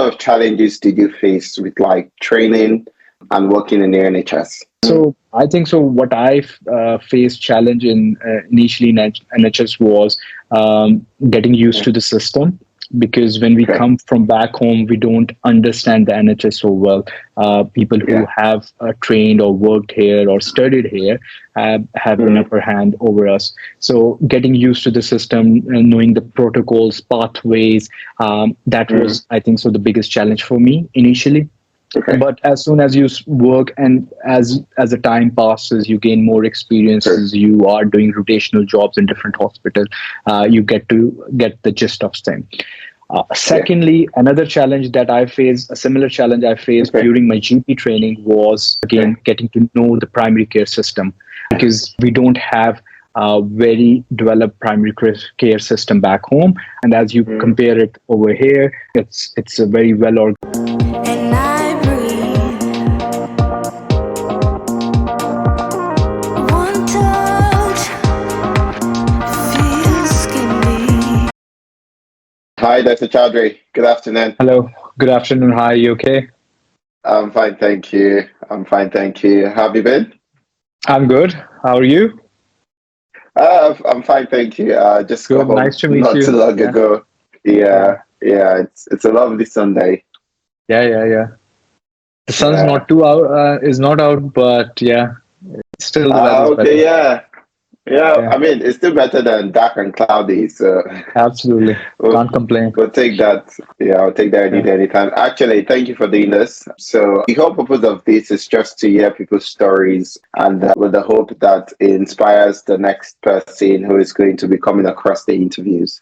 sort of challenges did you face with like training and working in the NHS? So I think so. What I faced challenge in initially in NHS was getting used to the system, because when we come from back home, we don't understand the NHS so well. People who have trained or worked here or studied here have an upper hand over us. So getting used to the system and knowing the protocols, pathways, that was, I think so, the biggest challenge for me initially. But as soon as you work and as the time passes, you gain more experiences, you are doing rotational jobs in different hospitals, you get the gist of things. Secondly, another challenge that I faced, a similar challenge I faced during my GP training was, again, getting to know the primary care system, because we don't have a very developed primary care system back home. And as you compare it over here, it's a very well organized. Hi, Dr. Chaudhry. Good afternoon. Hello. Good afternoon. Hi, you okay? I'm fine, thank you. How have you been? I'm good. How are you? I'm fine, thank you. Just good. Got home nice to meet not you. too long ago. Yeah. It's a lovely Sunday. Yeah. The sun's not too out. Is not out, but still the weather's better. Yeah. I mean, it's still better than dark and cloudy. So absolutely, can't complain. We'll take that. Yeah, I'll take that anytime. Actually, thank you for doing this. So the whole purpose of this is just to hear people's stories, and with the hope that it inspires the next person who is going to be coming across the interviews.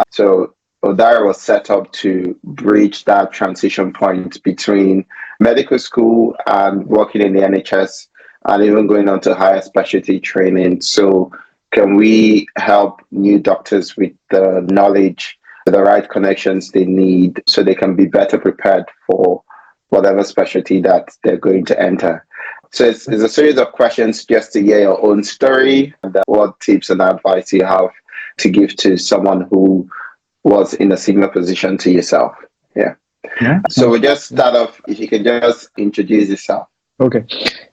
So Oddarra was set up to bridge that transition point between medical school and working in the NHS, and even going on to higher specialty training. So can we help new doctors with the knowledge, the right connections they need, so they can be better prepared for whatever specialty that they're going to enter? So it's a series of questions just to hear your own story, and what tips and advice you have to give to someone who was in a similar position to yourself. So we'll just start off, if you can just introduce yourself. Okay.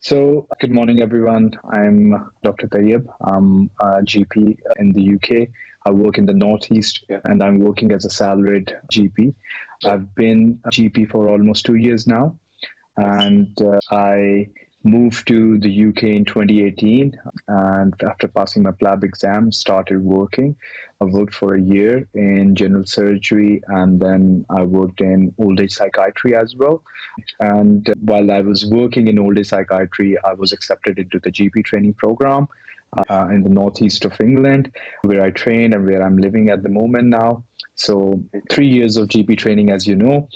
So good morning, everyone. I'm Dr. Tayyab. I'm a GP in the UK. I work in the Northeast, and I'm working as a salaried GP. I've been a GP for almost 2 years now, and I moved to the UK in 2018, and after passing my PLAB exam, started working. I worked for a year in general surgery, and then I worked in old age psychiatry as well. And while I was working in old age psychiatry, I was accepted into the GP training program in the northeast of England, where I train and where I'm living at the moment now. So 3 years of GP training, as you know.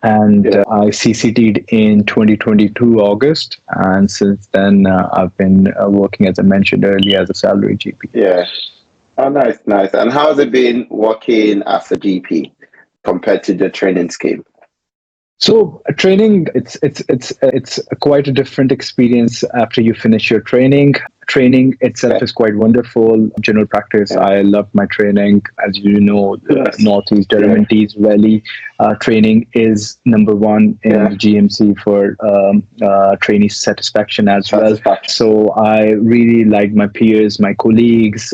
And I CCT'd in 2022 August, and since then I've been working, as I mentioned earlier, as a salary GP. Oh, nice. And how has it been working as a GP compared to the training scheme? So training, it's quite a different experience after you finish your training. Training itself is quite wonderful. General practice, I love my training. As you know, the Northeast Durham Tees Valley training is number one in the GMC for trainee satisfaction as well. So I really liked my peers, my colleagues.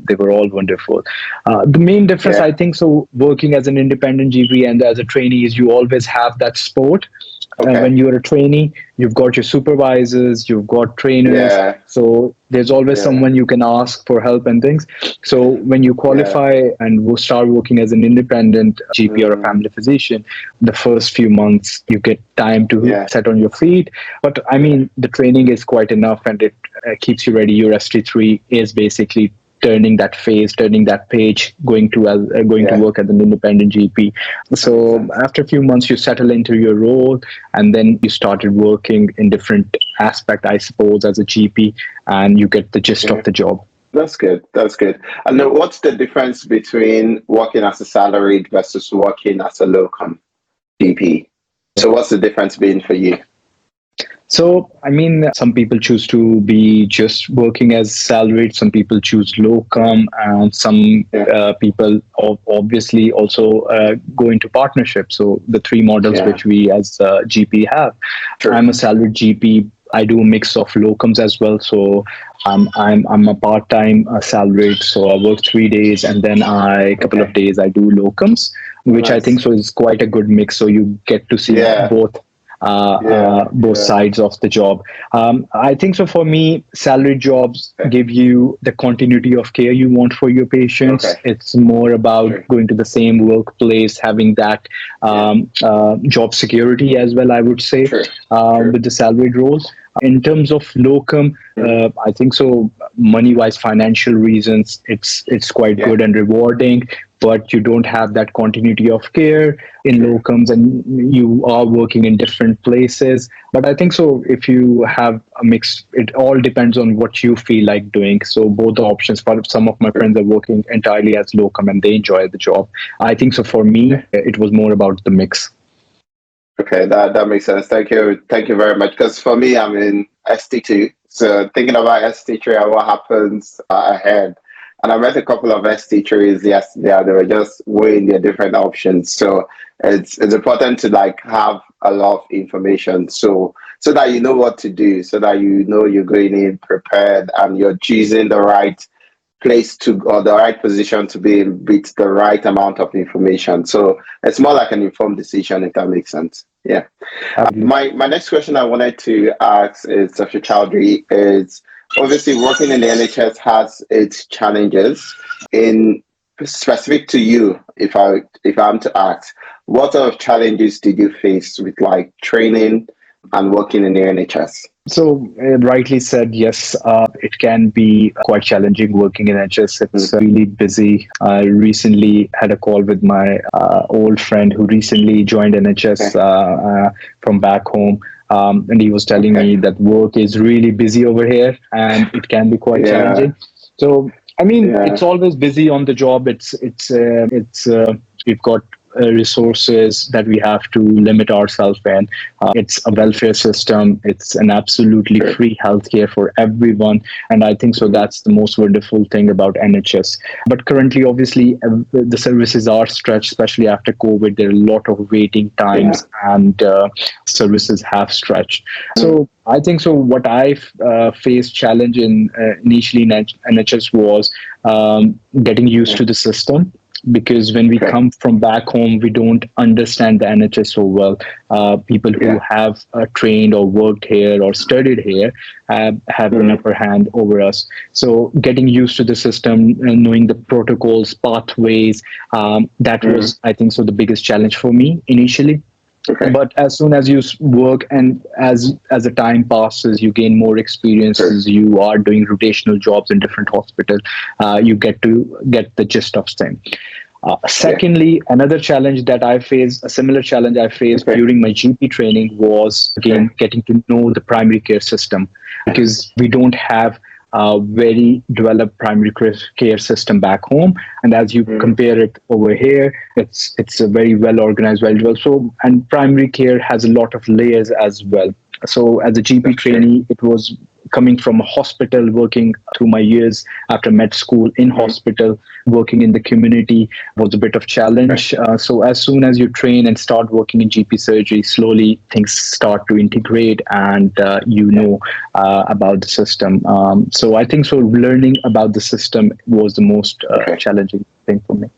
They were all wonderful. The main difference, I think, so working as an independent GP and as a trainee is you always have that support. When you're a trainee, you've got your supervisors, you've got trainers, so there's always someone you can ask for help and things. So when you qualify and start working as an independent GP or a family physician, the first few months you get time to set on your feet. But I mean, the training is quite enough, and it keeps you ready. Your ST3 is basically turning that page, going to work as an independent GP. So after a few months, you settle into your role, and then you started working in different aspect, I suppose, as a GP, and you get the gist of the job. That's good. And then what's the difference between working as a salaried versus working as a locum GP? So what's the difference been for you? So, I mean, some people choose to be just working as salaried, some people choose locum, and some people obviously also go into partnership. So, the three models which we as GP have. Sure. I'm a salaried GP. I do a mix of locums as well. So, I'm a part-time salaried. So, I work 3 days, and then a couple of days I do locums, which I think so is quite a good mix. So, you get to see both sides of the job. I think so for me, salary jobs give you the continuity of care you want for your patients. It's more about going to the same workplace, having that job security as well, I would say, with the salaried roles. In terms of locum, I think so money-wise, financial reasons, it's quite good and rewarding, but you don't have that continuity of care in locums, and you are working in different places. But I think so if you have a mix, it all depends on what you feel like doing. So both the options, but some of my friends are working entirely as locum and they enjoy the job. I think so for me, it was more about the mix. Okay, that makes sense. Thank you very much. Because for me, I'm in ST2, so thinking about ST3 and what happens ahead. And I met a couple of ST3s yesterday. They were just weighing their different options. So it's important to like have a lot of information, so that you know what to do, so that you know you're going in prepared and you're choosing the right place to, or the right position to be in with the right amount of information. So it's more like an informed decision, if that makes sense. Yeah. My next question I wanted to ask is, Dr. Chaudhry, is obviously working in the NHS has its challenges. In specific to you, if I'm to ask, what sort of challenges did you face with like training and working in the NHS? So, rightly said, yes, it can be quite challenging working in NHS. It's really busy. I recently had a call with my old friend who recently joined NHS from back home. And he was telling me that work is really busy over here and it can be quite challenging. So, I mean, it's always busy on the job. We've got resources that we have to limit ourselves in. It's a welfare system. It's an absolutely free healthcare for everyone. And I think so that's the most wonderful thing about NHS. But currently, obviously, the services are stretched, especially after COVID. There are a lot of waiting times and services have stretched. So I think so what I faced challenge initially in NHS was getting used to the system. Because when we come from back home, we don't understand the NHS so well. People who have trained or worked here or studied here have an upper hand over us. So getting used to the system and knowing the protocols, pathways, that was, I think, so the biggest challenge for me initially. But as soon as you work and as the time passes, you gain more experiences, you are doing rotational jobs in different hospitals, you get the gist of things. Secondly, another challenge that I faced, a similar challenge I faced during my GP training was, again, getting to know the primary care system, because we don't have a very developed primary care system back home. And as you compare it over here, it's a very well organized, well developed. So, and primary care has a lot of layers as well. So as a GP trainee, it was coming from a hospital, working through my years after med school in hospital, working in the community was a bit of challenge. So as soon as you train and start working in GP surgery, slowly things start to integrate and about the system. So I think so learning about the system was the most challenging thing for me.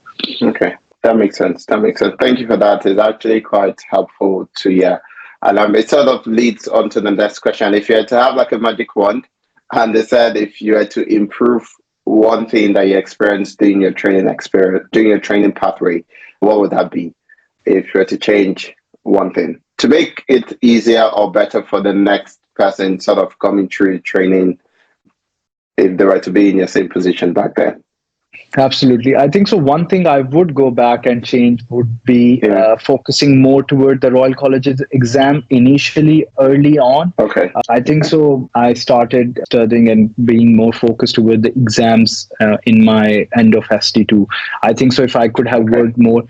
Okay, that makes sense. Thank you for that. It's actually quite helpful to hear. And it sort of leads on to the next question. If you had to have like a magic wand, and they said if you had to improve one thing that you experienced during your training pathway, what would that be? If you were to change one thing to make it easier or better for the next person sort of coming through training, if they were to be in your same position back then. Absolutely. I think so. One thing I would go back and change would be focusing more toward the Royal College's exam initially, early on. I think so. I started studying and being more focused toward the exams in my end of ST2. I think so. If I could have worked more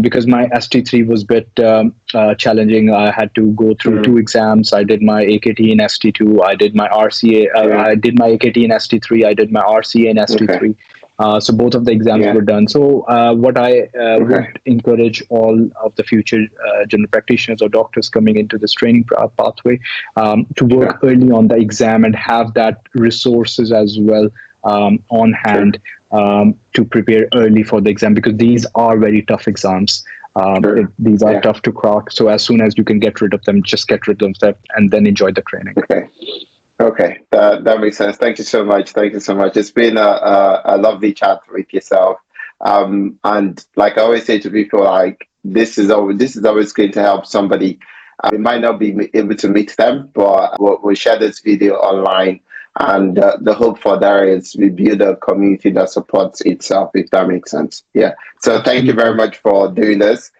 because my ST3 was a bit challenging. I had to go through two exams. I did my AKT in ST2. I did my RCA. I did my AKT in ST3. I did my RCA in ST3. So both of the exams were done. So what I would encourage all of the future general practitioners or doctors coming into this training pathway to work early on the exam and have that resources as well on hand to prepare early for the exam, because these are very tough exams. These are tough to crack. So as soon as you can get rid of them, just get rid of them and then enjoy the training. Okay, that makes sense. Thank you so much. Thank you so much. It's been a lovely chat with yourself. And like I always say to people, like this is always going to help somebody. We might not be able to meet them, but we'll share this video online. And the hope for that is we build a community that supports itself, if that makes sense. Yeah. So thank you very much for doing this.